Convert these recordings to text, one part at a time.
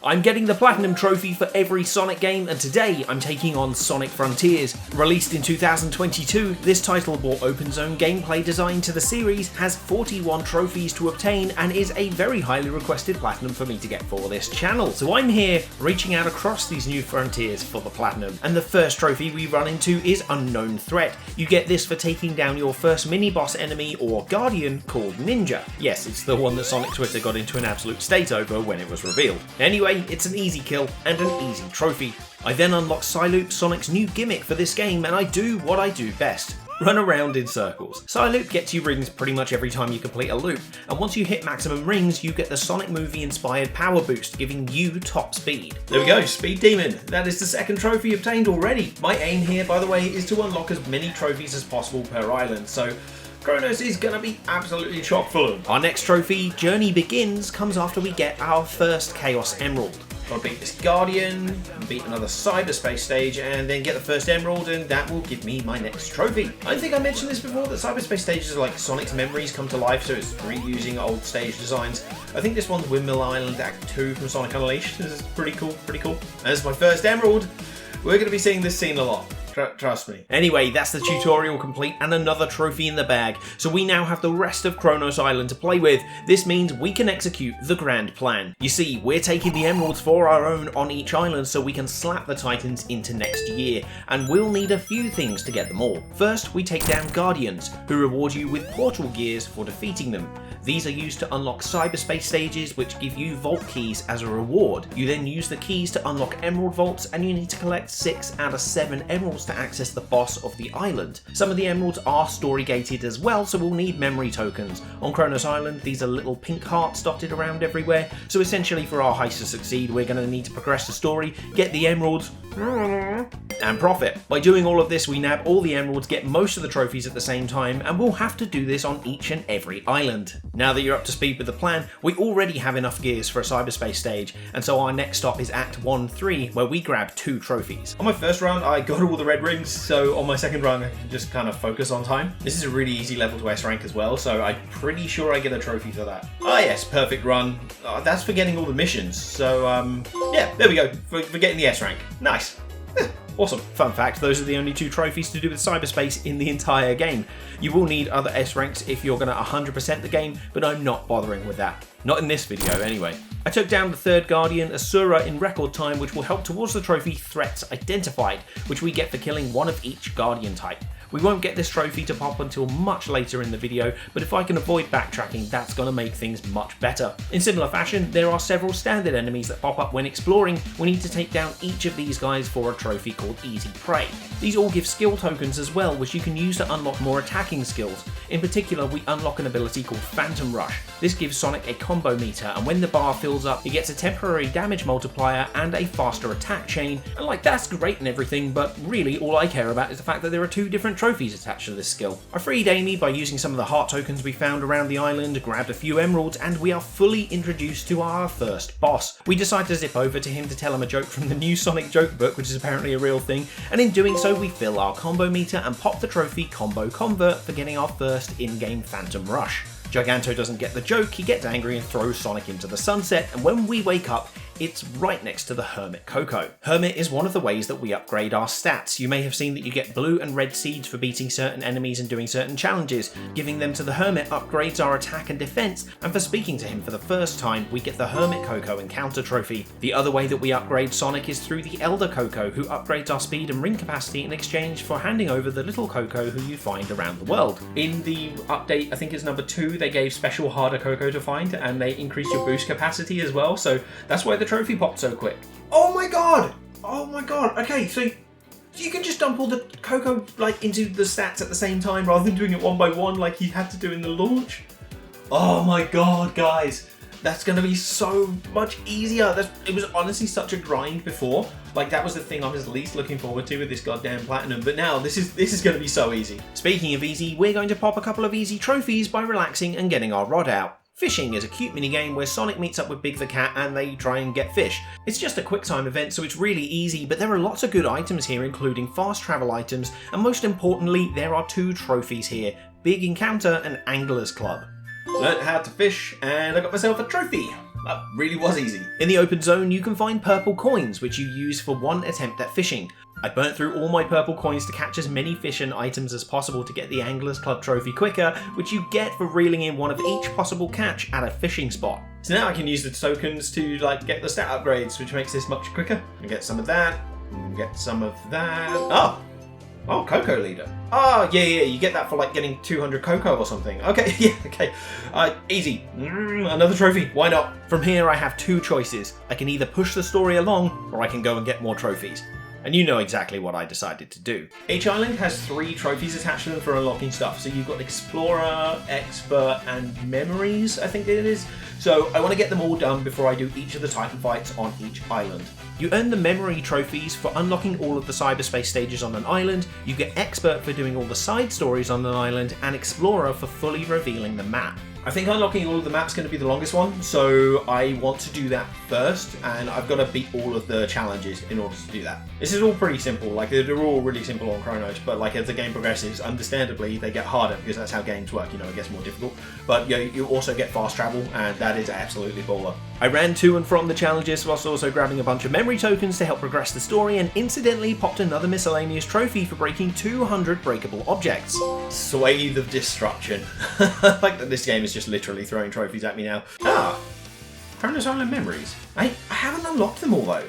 I'm getting the Platinum Trophy for every Sonic game, and today I'm taking on Sonic Frontiers. Released in 2022, this title brought open zone gameplay design to the series, has 41 trophies to obtain, and is a very highly requested Platinum for me to get for this channel. So I'm here, reaching out across these new frontiers for the Platinum. And the first trophy we run into is Unknown Threat. You get this for taking down your first mini-boss enemy or Guardian called Ninja. Yes, it's the one that Sonic Twitter got into an absolute state over when it was revealed. Anyway, it's an easy kill and an easy trophy. I then unlock Psyloop, Sonic's new gimmick for this game, and I do what I do best. Run around in circles. Psyloop gets you rings pretty much every time you complete a loop, and once you hit maximum rings, you get the Sonic movie inspired power boost, giving you top speed. There we go, Speed Demon. That is the second trophy obtained already. My aim here, by the way, is to unlock as many trophies as possible per island, so Kronos is gonna be absolutely chock full of them. Our next trophy, Journey Begins, comes after we get our first Chaos Emerald. Gotta beat this Guardian, beat another cyberspace stage, and then get the first Emerald, and that will give me my next trophy. I think I mentioned this before, that cyberspace stages are like Sonic's memories come to life, so it's reusing old stage designs. I think this one's Windmill Island Act 2 from Sonic Unleashed. This is pretty cool, pretty cool. As my first Emerald, we're gonna be seeing this scene a lot. Trust me. Anyway, that's the tutorial complete and another trophy in the bag, so we now have the rest of Kronos Island to play with. This means we can execute the grand plan. You see, we're taking the emeralds for our own on each island so we can slap the Titans into next year, and we'll need a few things to get them all. First, we take down Guardians, who reward you with portal gears for defeating them. These are used to unlock cyberspace stages, which give you vault keys as a reward. You then use the keys to unlock emerald vaults, and you need to collect 6 out of 7 emeralds to access the boss of the island. Some of the emeralds are story gated as well, so we'll need memory tokens. On Kronos Island, these are little pink hearts dotted around everywhere, so essentially for our heist to succeed, we're going to need to progress the story, get the emeralds, and profit. By doing all of this, we nab all the emeralds, get most of the trophies at the same time, and we'll have to do this on each and every island. Now that you're up to speed with the plan, we already have enough gears for a cyberspace stage, and so our next stop is Act 1-3, where we grab 2 trophies. On my first round, I got all the red rings, so on my second round, I can just kind of focus on time. This is a really easy level to S rank as well, so I'm pretty sure I get a trophy for that. Ah yes, perfect run. That's for getting all the missions, so yeah, there we go, for getting the S rank. Nice. Awesome. Fun fact, those are the only 2 trophies to do with cyberspace in the entire game. You will need other S ranks if you're going to 100% the game, but I'm not bothering with that. Not in this video, anyway. I took down the third Guardian, Asura, in record time, which will help towards the trophy Threats Identified, which we get for killing one of each Guardian type. We won't get this trophy to pop until much later in the video, but if I can avoid backtracking, that's going to make things much better. In similar fashion, there are several standard enemies that pop up when exploring. We need to take down each of these guys for a trophy called Easy Prey. These all give skill tokens as well, which you can use to unlock more attacking skills. In particular, we unlock an ability called Phantom Rush. This gives Sonic a combo meter, and when the bar fills up, he gets a temporary damage multiplier and a faster attack chain. And like, that's great and everything, but really all I care about is the fact that there are 2 different trophies attached to this skill. I freed Amy by using some of the heart tokens we found around the island, grabbed a few emeralds, and we are fully introduced to our first boss. We decide to zip over to him to tell him a joke from the new Sonic joke book, which is apparently a real thing, and in doing so we fill our combo meter and pop the trophy Combo Convert for getting our first in-game Phantom Rush. Giganto doesn't get the joke, he gets angry and throws Sonic into the sunset, and when we wake up, it's right next to the Hermit Coco. Hermit is one of the ways that we upgrade our stats. You may have seen that you get blue and red seeds for beating certain enemies and doing certain challenges. Giving them to the Hermit upgrades our attack and defense, and for speaking to him for the first time, we get the Hermit Coco Encounter Trophy. The other way that we upgrade Sonic is through the Elder Coco, who upgrades our speed and ring capacity in exchange for handing over the little Coco who you find around the world. In the update, I think it's number 2, they gave special harder Coco to find, and they increased your boost capacity as well, so that's why the trophy popped so quick. Oh my god! Oh my god! Okay, so you can just dump all the Coco like into the stats at the same time rather than doing it one by one like you had to do in the launch. Oh my god, guys. That's going to be so much easier. It was honestly such a grind before. Like, that was the thing I was least looking forward to with this goddamn Platinum. But now, this is going to be so easy. Speaking of easy, we're going to pop a couple of easy trophies by relaxing and getting our rod out. Fishing is a cute minigame where Sonic meets up with Big the Cat and they try and get fish. It's just a quick time event, so it's really easy, but there are lots of good items here, including fast travel items, and most importantly, there are 2 trophies here, Big Encounter and Angler's Club. Learned how to fish, and I got myself a trophy. That really was easy. In the open zone, you can find purple coins, which you use for one attempt at fishing. I burnt through all my purple coins to catch as many fish and items as possible to get the Anglers Club trophy quicker, which you get for reeling in one of each possible catch at a fishing spot. So now I can use the tokens to get the stat upgrades, which makes this much quicker. And get some of that, and get some of that. Oh, Cocoa Leader. Oh, yeah, you get that for getting 200 cocoa or something. Okay, yeah, okay. Easy. Another trophy, why not? From here I have two choices. I can either push the story along, or I can go and get more trophies. And you know exactly what I decided to do. Each island has 3 trophies attached to them for unlocking stuff. So you've got Explorer, Expert, and Memories, I think it is. So I want to get them all done before I do each of the Titan fights on each island. You earn the Memory trophies for unlocking all of the cyberspace stages on an island, you get Expert for doing all the side stories on an island, and Explorer for fully revealing the map. I think unlocking all of the maps is going to be the longest one, so I want to do that first, and I've got to beat all of the challenges in order to do that. This is all pretty simple, they're all really simple on Kronos, but as the game progresses, understandably they get harder because that's how games work, it gets more difficult. But you also get fast travel, and that is absolutely baller. I ran to and from the challenges whilst also grabbing a bunch of memory tokens to help progress the story, and incidentally popped another miscellaneous trophy for breaking 200 breakable objects. Swathe of Destruction. I like that this game is just literally throwing trophies at me now. Kronos Island Memories. I haven't unlocked them all though.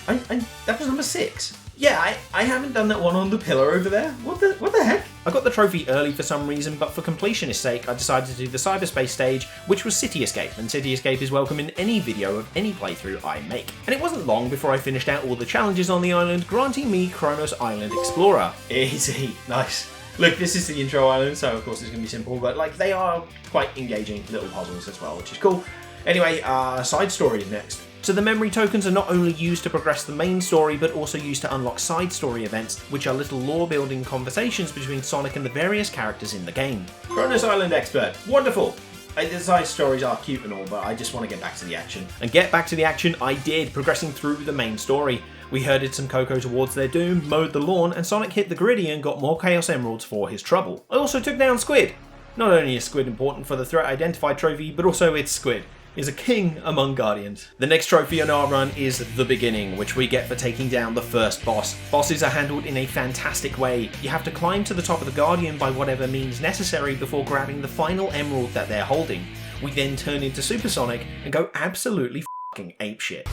That was number 6. Yeah, I haven't done that one on the pillar over there. What the heck? I got the trophy early for some reason, but for completionist sake, I decided to do the cyberspace stage, which was City Escape, and City Escape is welcome in any video of any playthrough I make. And it wasn't long before I finished out all the challenges on the island, granting me Kronos Island Explorer. Easy, nice. Look, this is the intro island, so of course it's going to be simple, but they are quite engaging little puzzles as well, which is cool. Anyway, side stories next. So the memory tokens are not only used to progress the main story, but also used to unlock side story events, which are little lore-building conversations between Sonic and the various characters in the game. Kronos Island Expert, wonderful! The side stories are cute and all, but I just want to get back to the action. And get back to the action I did, progressing through the main story. We herded some Cocoa towards their doom, mowed the lawn, and Sonic hit the griddy and got more Chaos Emeralds for his trouble. I also took down Squid. Not only is Squid important for the Threat Identified trophy, but also it's Squid is a king among Guardians. The next trophy on our run is The Beginning, which we get for taking down the first boss. Bosses are handled in a fantastic way. You have to climb to the top of the Guardian by whatever means necessary before grabbing the final emerald that they're holding. We then turn into Super Sonic and go absolutely fucking apeshit.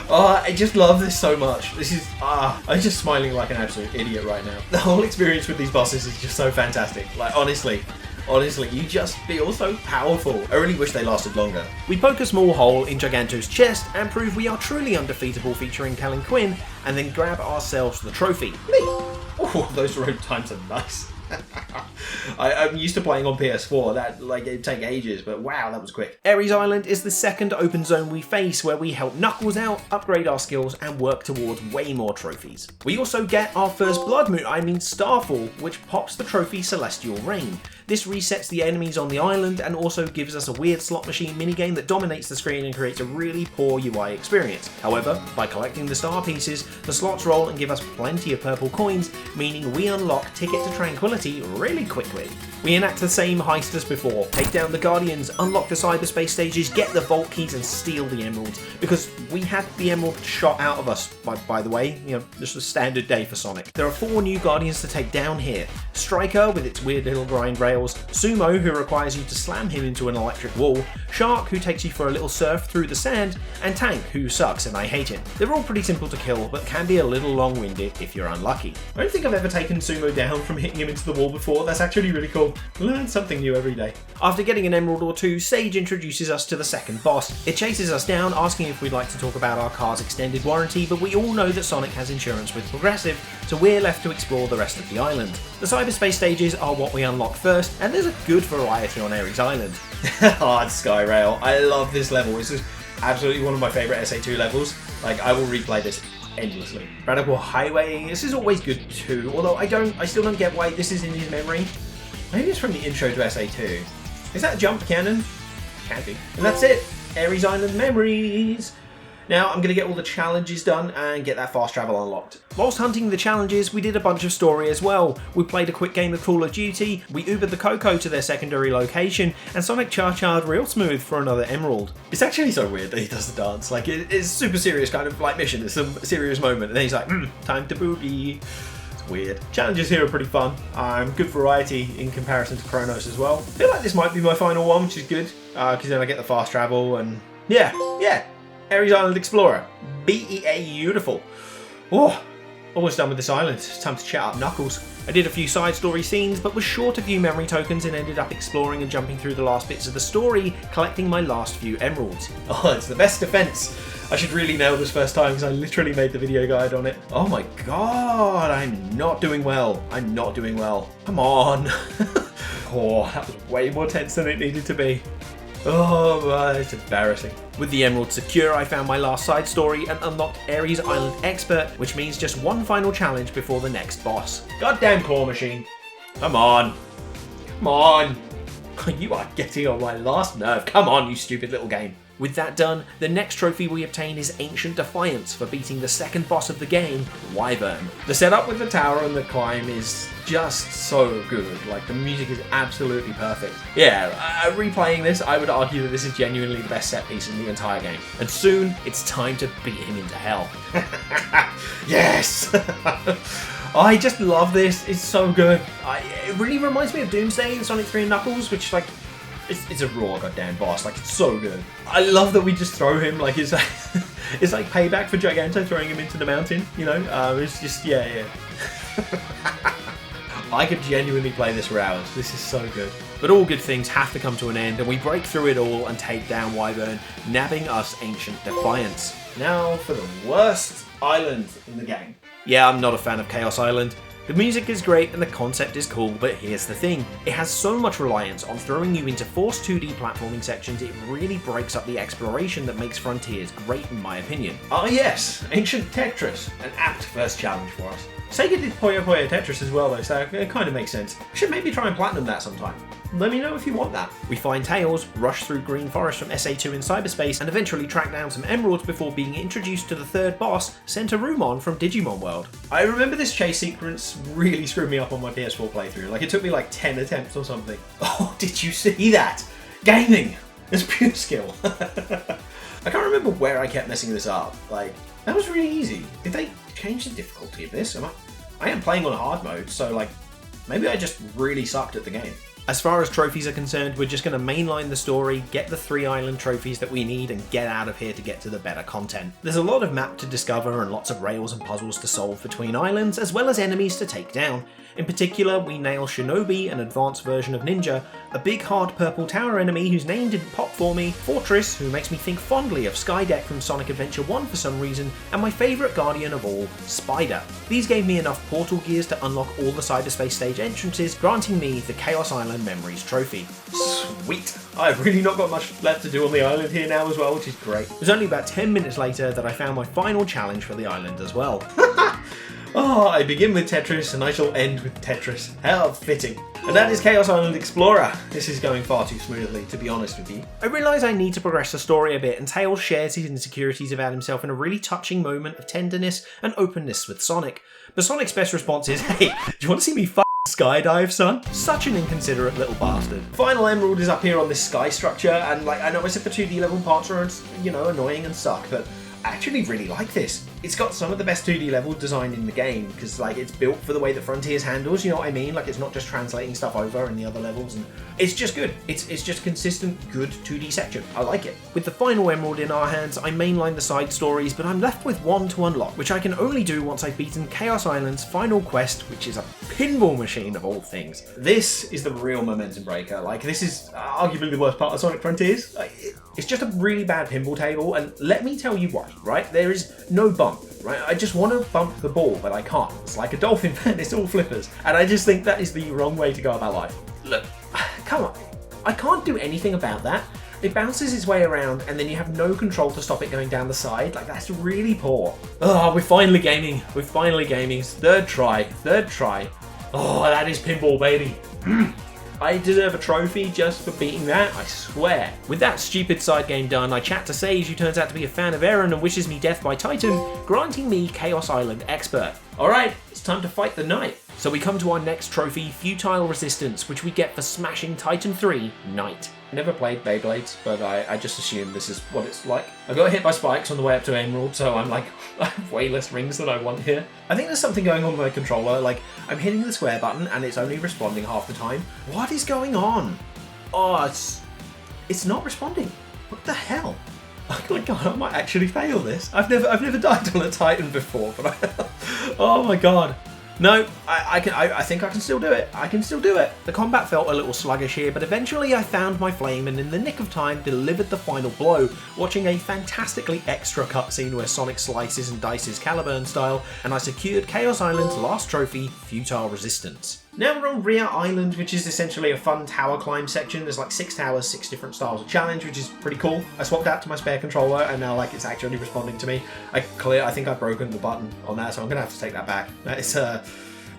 Oh, I just love this so much. This is, I'm just smiling like an absolute idiot right now. The whole experience with these bosses is just so fantastic. Honestly, you just feel so powerful. I really wish they lasted longer. We poke a small hole in Giganto's chest and prove we are truly undefeatable featuring Kellen Quinn, and then grab ourselves the trophy. Oh, those road times are nice. I'm used to playing on PS4, that it'd take ages, but wow, that was quick. Ares Island is the second open zone we face, where we help Knuckles out, upgrade our skills, and work towards way more trophies. We also get our first Blood Moon, Starfall, which pops the trophy Celestial Rain. This resets the enemies on the island and also gives us a weird slot machine minigame that dominates the screen and creates a really poor UI experience. However, by collecting the star pieces, the slots roll and give us plenty of purple coins, meaning we unlock Ticket to Tranquility really quickly. We enact the same heist as before, take down the Guardians, unlock the cyberspace stages, get the vault keys and steal the emeralds, because we had the emerald shot out of us, by the way, just a standard day for Sonic. There are 4 new Guardians to take down here. Striker, with its weird little grind rails, Sumo, who requires you to slam him into an electric wall, Shark, who takes you for a little surf through the sand, and Tank, who sucks and I hate him. They're all pretty simple to kill, but can be a little long-winded if you're unlucky. I don't think I've ever taken Sumo down from hitting him into the wall before. That's actually really cool. Learn something new every day. After getting an emerald or 2, Sage introduces us to the second boss. It chases us down, asking if we'd like to talk about our car's extended warranty, but we all know that Sonic has insurance with Progressive, so we're left to explore the rest of the island. The cyberspace stages are what we unlock first, and there's a good variety on Ares Island. Hard Skyrail. I love this level. This is absolutely one of my favourite SA2 levels. I will replay this endlessly. Radical Highway. This is always good too, although I still don't get why this is in his memory. Maybe it's from the intro to SA2. Is that a jump cannon? Can be. And that's it. Ares Island Memories. Now I'm going to get all the challenges done and get that fast travel unlocked. Whilst hunting the challenges, we did a bunch of story as well. We played a quick game of Call of Duty, we Ubered the Coco to their secondary location, and Sonic Char-Char'd real smooth for another emerald. It's actually so weird that he does the dance. Like, it's a super serious kind of like mission. It's a serious moment, and then he's like, time to boogie. It's weird. Challenges here are pretty fun. Good variety in comparison to Kronos as well. I feel like this might be my final one, which is good, because then I get the fast travel and yeah. Ares Island Explorer. Beautiful. Oh, almost done with this island. It's time to chat up Knuckles. I did a few side story scenes, but was short a few memory tokens and ended up exploring and jumping through the last bits of the story, collecting my last few emeralds. Oh, it's the best defense. I should really nail this first time because I literally made the video guide on it. Oh my god, I'm not doing well. I'm not doing well. Come on. Oh, that was way more tense than it needed to be. Oh, it's embarrassing. With the emerald secure, I found my last side story and unlocked Ares Island Expert, which means just one final challenge before the next boss. Goddamn claw machine. Come on. Come on. You are getting on my last nerve. Come on, you stupid little game. With that done, the next trophy we obtain is Ancient Defiance for beating the second boss of the game, Wyvern. The setup with the tower and the climb is just so good. Like, the music is absolutely perfect. Yeah, replaying this, I would argue that this is genuinely the best set piece in the entire game. And soon, it's time to beat him into hell. Yes! I just love this. It's so good. It really reminds me of Doomsday in Sonic 3 and Knuckles, which, like, it's a raw goddamn boss. Like, it's so good. I love that we just throw him, like, it's like, it's like payback for Giganto throwing him into the mountain, you know? It's just, yeah. I could genuinely play this for hours. This is so good. But all good things have to come to an end, and we break through it all and take down Wyvern, nabbing us Ancient Defiance. Now for the worst island in the game. Yeah, I'm not a fan of Chaos Island. The music is great and the concept is cool, but here's the thing. It has so much reliance on throwing you into forced 2D platforming sections, it really breaks up the exploration that makes Frontiers great in my opinion. Ah yes, Ancient Tetris, an apt first challenge for us. Sega did Puyo Puyo Tetris as well though, so it kind of makes sense. We should maybe try and platinum that sometime. Let me know if you want that. We find Tails, rush through Green Forest from SA2 in cyberspace, and eventually track down some emeralds before being introduced to the third boss, Centurumon from Digimon World. I remember this chase sequence really screwed me up on my PS4 playthrough. Like, it took me like 10 attempts or something. Oh, did you see that? Gaming! It's pure skill. I can't remember where I kept messing this up. Like, that was really easy. Did they change the difficulty of this? I am playing on hard mode, so like, maybe I just really sucked at the game. As far as trophies are concerned, we're just going to mainline the story, get the 3 island trophies that we need, and get out of here to get to the better content. There's a lot of map to discover and lots of rails and puzzles to solve between islands, as well as enemies to take down. In particular, we nail Shinobi, an advanced version of Ninja, a big hard purple tower enemy whose name didn't pop for me, Fortress, who makes me think fondly of Skydeck from Sonic Adventure 1 for some reason, and my favourite guardian of all, Spider. These gave me enough portal gears to unlock all the cyberspace stage entrances, granting me the Chaos Island Memories trophy. Sweet! I've really not got much left to do on the island here now as well, which is great. It was only about 10 minutes later that I found my final challenge for the island as well. Oh, I begin with Tetris and I shall end with Tetris. How fitting. And that is Chaos Island Explorer. This is going far too smoothly, to be honest with you. I realise I need to progress the story a bit, and Tails shares his insecurities about himself in a really touching moment of tenderness and openness with Sonic. But Sonic's best response is, hey, do you want to see me skydive, son? Such an inconsiderate little bastard. Final emerald is up here on this sky structure, and like, I know I said the 2D level parts are, you know, annoying and suck, but I actually really like this. It's got some of the best 2D level design in the game, because like, it's built for the way that Frontiers handles, you know what I mean? Like, it's not just translating stuff over in the other levels, and it's just good. It's just consistent, good 2D section. I like it. With the final emerald in our hands, I mainline the side stories, but I'm left with one to unlock, which I can only do once I've beaten Chaos Island's final quest, which is a pinball machine of all things. This is the real momentum breaker. Like, this is arguably the worst part of Sonic Frontiers. Like, it's just a really bad pinball table, and let me tell you why, right? There is no bump, right? I just want to bump the ball, but I can't. It's like a dolphin fan, it's all flippers. And I just think that is the wrong way to go about life. Look, come on. I can't do anything about that. It bounces its way around, and then you have no control to stop it going down the side. Like, that's really poor. Oh, we're finally gaming. We're finally gaming. Third try. Oh, that is pinball, baby. I deserve a trophy just for beating that, I swear. With that stupid side game done, I chat to Sage, who turns out to be a fan of Aaron and wishes me death by Titan, granting me Chaos Island Expert. Alright, it's time to fight the knight. So we come to our next trophy, Futile Resistance, which we get for smashing Titan 3, Knight. I never played Beyblades, but I just assume this is what it's like. I got hit by spikes on the way up to Emerald, so I'm like, I have way less rings than I want here. I think there's something going on with my controller, like, I'm hitting the square button and it's only responding half the time. What is going on? Oh, it's not responding. What the hell? Oh my god, I might actually fail this. I've never died on a Titan before, but oh my god. No, I think I can still do it. I can still do it. The combat felt a little sluggish here, but eventually I found my flame and in the nick of time delivered the final blow, watching a fantastically extra cutscene where Sonic slices and dices Caliburn style, and I secured Chaos Island's last trophy, Futile Resistance. Now we're on Rhea Island, which is essentially a fun tower climb section. There's like 6 towers, 6 different styles of challenge, which is pretty cool. I swapped out to my spare controller and now like it's actually responding to me. I think I've broken the button on that, so I'm gonna have to take that back. That is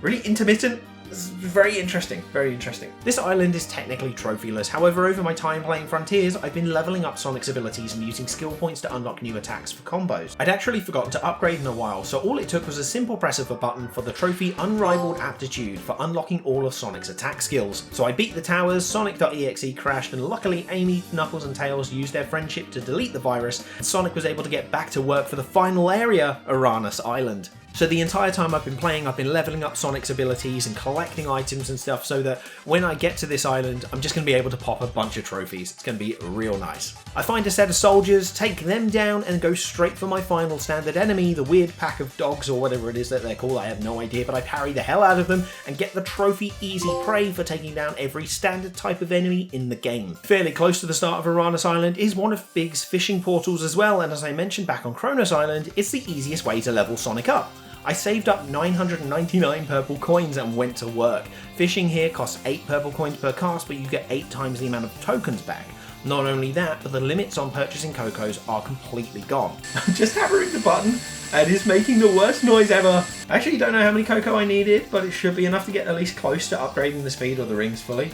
really intermittent. It's very interesting, very interesting. This island is technically trophyless, however over my time playing Frontiers I've been leveling up Sonic's abilities and using skill points to unlock new attacks for combos. I'd actually forgotten to upgrade in a while, so all it took was a simple press of a button for the trophy Unrivaled Aptitude for unlocking all of Sonic's attack skills. So I beat the towers, Sonic.exe crashed, and luckily Amy, Knuckles and Tails used their friendship to delete the virus, and Sonic was able to get back to work for the final area, Ouranos Island. So the entire time I've been playing, I've been leveling up Sonic's abilities and collecting items and stuff so that when I get to this island, I'm just going to be able to pop a bunch of trophies. It's going to be real nice. I find a set of soldiers, take them down, and go straight for my final standard enemy, the weird pack of dogs or whatever it is that they're called. I have no idea, but I parry the hell out of them and get the trophy Easy Prey for taking down every standard type of enemy in the game. Fairly close to the start of Ouranos Island is one of Big's fishing portals as well, and as I mentioned back on Kronos Island, it's the easiest way to level Sonic up. I saved up 999 purple coins and went to work. Fishing here costs 8 purple coins per cast, but you get 8 times the amount of tokens back. Not only that, but the limits on purchasing Cocos are completely gone. I'm just hammering the button and it's making the worst noise ever. I actually don't know how many Coco I needed, but it should be enough to get at least close to upgrading the speed or the rings fully.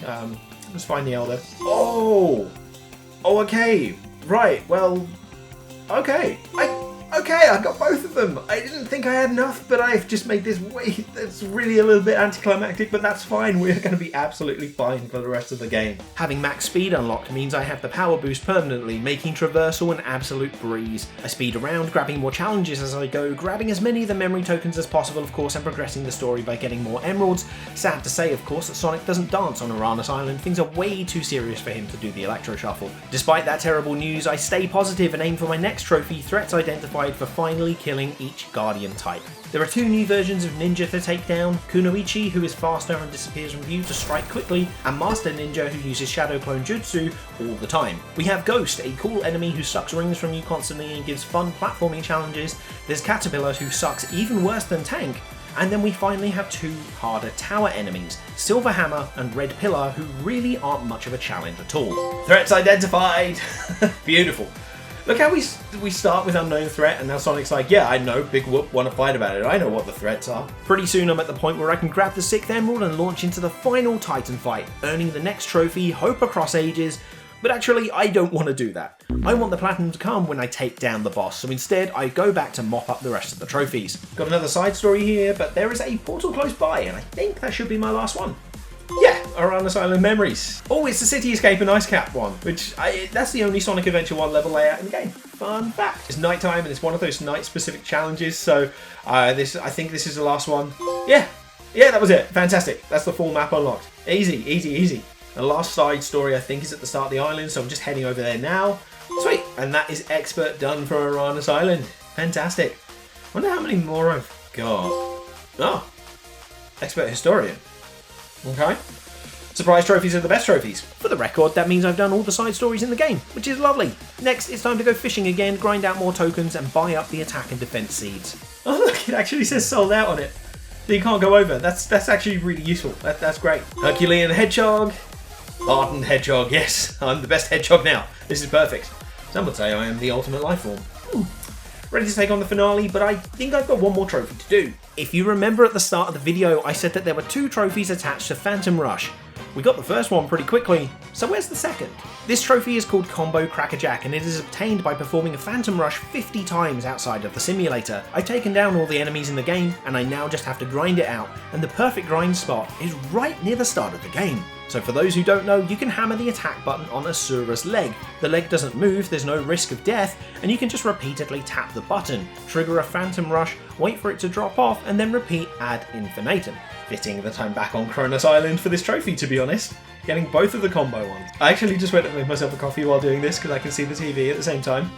Let's find the Elder. Oh, okay. Right, well, okay. Okay, I got both of them. I didn't think I had enough, but I've just made this way. That's really a little bit anticlimactic, but that's fine. We're going to be absolutely fine for the rest of the game. Having max speed unlocked means I have the power boost permanently, making traversal an absolute breeze. I speed around, grabbing more challenges as I go, grabbing as many of the memory tokens as possible, of course, and progressing the story by getting more emeralds. Sad to say, of course, that Sonic doesn't dance on Ouranos Island. Things are way too serious for him to do the electro shuffle. Despite that terrible news, I stay positive and aim for my next trophy, Threats Identified, for finally killing each Guardian type. There are 2 new versions of Ninja to take down, Kunoichi, who is faster and disappears from view to strike quickly, and Master Ninja, who uses Shadow Clone Jutsu all the time. We have Ghost, a cool enemy who sucks rings from you constantly and gives fun platforming challenges. There's Caterpillar, who sucks even worse than Tank. And then we finally have 2 harder tower enemies, Silver Hammer and Red Pillar, who really aren't much of a challenge at all. Threats identified! Beautiful. Look how we start with Unknown Threat, and now Sonic's like, yeah, I know, Big Whoop, want to fight about it, I know what the threats are. Pretty soon I'm at the point where I can grab the 6th Emerald and launch into the final Titan fight, earning the next trophy, Hope Across Ages, but actually I don't want to do that. I want the platinum to come when I take down the boss, so instead I go back to mop up the rest of the trophies. Got another side story here, but there is a portal close by, and I think that should be my last one. Yeah, Ouranos Island Memories. Oh, it's the City Escape and Ice Cap one, which that's the only Sonic Adventure 1 level layout in the game. Fun fact. It's nighttime and it's one of those night-specific challenges, so I think this is the last one. Yeah, that was it. Fantastic. That's the full map unlocked. Easy, easy, easy. The last side story I think is at the start of the island, so I'm just heading over there now. Sweet, and that is Expert done for Ouranos Island. Fantastic. Wonder how many more I've got. Oh, Expert Historian. Okay. Surprise trophies are the best trophies. For the record, that means I've done all the side stories in the game, which is lovely. Next, it's time to go fishing again, grind out more tokens, and buy up the attack and defense seeds. Oh look, it actually says sold out on it. So you can't go over. That's actually really useful. That's great. Herculean Hedgehog. Ardent Hedgehog, yes. I'm the best hedgehog now. This is perfect. Some would say I am the ultimate life form. Ready to take on the finale, but I think I've got one more trophy to do. If you remember at the start of the video, I said that there were 2 trophies attached to Phantom Rush. We got the first one pretty quickly, so where's the second? This trophy is called Combo Crackerjack, and it is obtained by performing a Phantom Rush 50 times outside of the simulator. I've taken down all the enemies in the game, and I now just have to grind it out, and the perfect grind spot is right near the start of the game. So for those who don't know, you can hammer the attack button on Asura's leg. The leg doesn't move, there's no risk of death, and you can just repeatedly tap the button, trigger a Phantom Rush, wait for it to drop off, and then repeat ad infinitum. Fitting that I'm back on Kronos Island for this trophy, to be honest. Getting both of the combo ones. I actually just went and made myself a coffee while doing this because I can see the TV at the same time.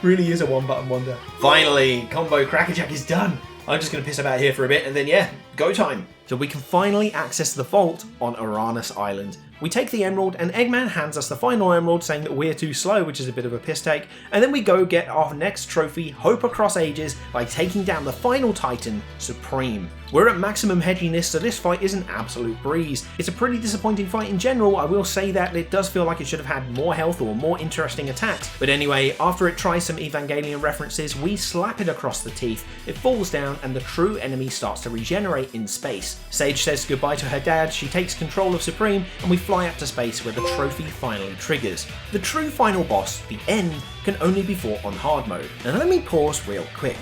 Really is a one-button wonder. Finally, Combo Crackerjack is done. I'm just going to piss about here for a bit and then yeah, go time. So we can finally access the vault on Ouranos Island. We take the emerald and Eggman hands us the final emerald saying that we're too slow, which is a bit of a piss take, and then we go get our next trophy, Hope Across Ages, by taking down the final titan, Supreme. We're at maximum headiness, so this fight is an absolute breeze. It's a pretty disappointing fight in general. I will say that it does feel like it should have had more health or more interesting attacks, but anyway, after it tries some Evangelion references, we slap it across the teeth, it falls down, and the true enemy starts to regenerate in space. Sage says goodbye to her dad, she takes control of Supreme, and we fly up to space where the trophy finally triggers. The true final boss, the end, can only be fought on hard mode. Now let me pause real quick.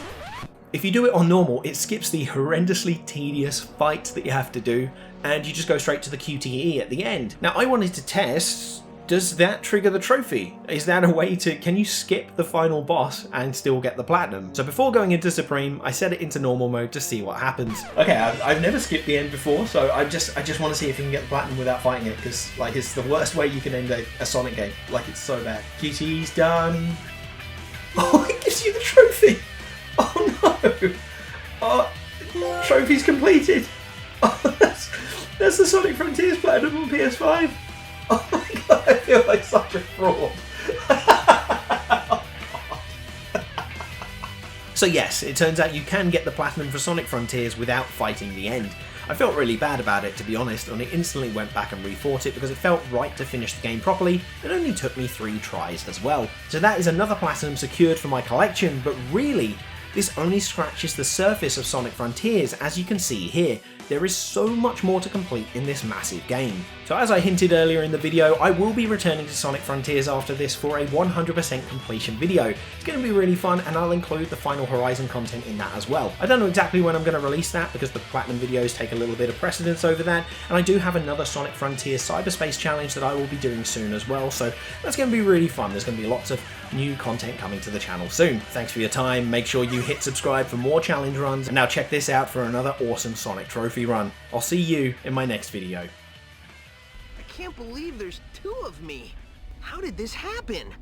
If you do it on normal, it skips the horrendously tedious fight that you have to do, and you just go straight to the QTE at the end. Now I wanted to test, does that trigger the trophy? Is that a way to, can you skip the final boss and still get the platinum? So before going into Supreme, I set it into normal mode to see what happens. Okay, I've never skipped the end before, so I just want to see if you can get the platinum without fighting it, because like it's the worst way you can end a Sonic game. Like it's so bad. QTE's done. Oh, it gives you the trophy. Oh no! Oh, trophy's completed. Oh, that's the Sonic Frontiers Platinum on PS5. Oh my god, I feel like such a fraud. So yes, it turns out you can get the Platinum for Sonic Frontiers without fighting the end. I felt really bad about it, to be honest, and I instantly went back and refought it because it felt right to finish the game properly. It only took me 3 tries as well. So that is another Platinum secured for my collection, but really, this only scratches the surface of Sonic Frontiers, as you can see here. There is so much more to complete in this massive game. So as I hinted earlier in the video, I will be returning to Sonic Frontiers after this for a 100% completion video. It's going to be really fun, and I'll include the Final Horizon content in that as well. I don't know exactly when I'm going to release that because the Platinum videos take a little bit of precedence over that, and I do have another Sonic Frontiers Cyberspace challenge that I will be doing soon as well, so that's going to be really fun. There's going to be lots of new content coming to the channel soon. Thanks for your time, make sure you hit subscribe for more challenge runs, and now check this out for another awesome Sonic trophy run. I'll see you in my next video. I can't believe there's 2 of me. How did this happen?